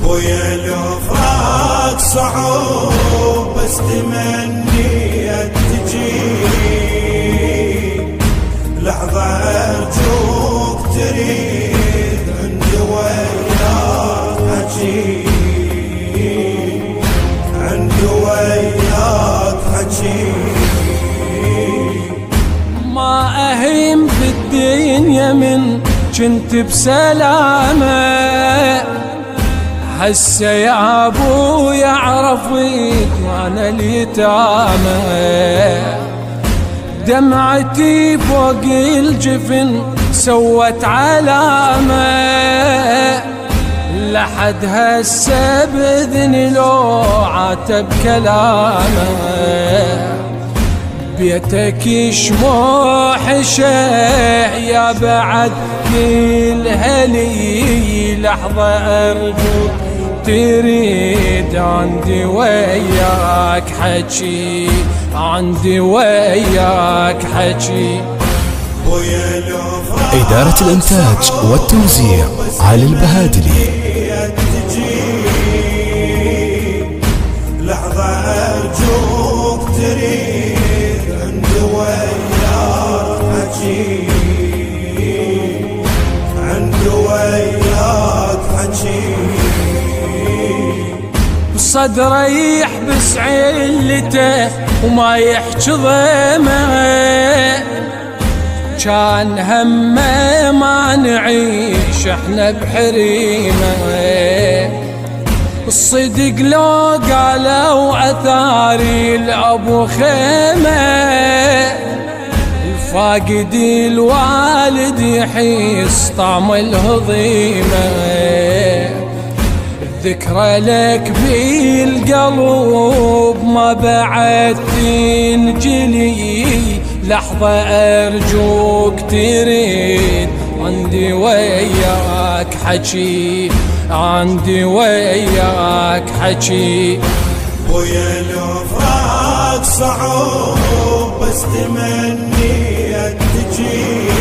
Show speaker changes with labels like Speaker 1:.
Speaker 1: بويا الفراق صعوب بس تمنيت تجي لحظة أرجوك تريد عندي وياك حجي عندي وياك حجي
Speaker 2: ما أهيم في الدنيا من كنت بسلامة هسه يا ابو يعرفك وانا اليتامى دمعتي فوق الجفن سوت علامة لحد هسه بإذن لو عاتب كلامه بيتك شموح شيع يا بعد كل هلي لحظة أرجوك تريد عندي وياك حكي عندي وياك حكي.
Speaker 3: إدارة الإنتاج والتوزيع علي البهادلي.
Speaker 1: لحظة أرجوك تريد عندي وياك حكي عندي وياك حكي
Speaker 2: صدره يحبس علته وما يحكي ضيمه كان همه ما نعيش احنا بحريمه الصدق لو قالوا أثاري الأبو خيمة الفاقد الوالد يحس طعم الهضيمة الذكرى لك بالقلب ما بعد تنجلي لحظة أرجوك تريد عندي وياك حكي عندي وياك حكي.
Speaker 1: بويا الفراق صعوب بس تمنيت تجي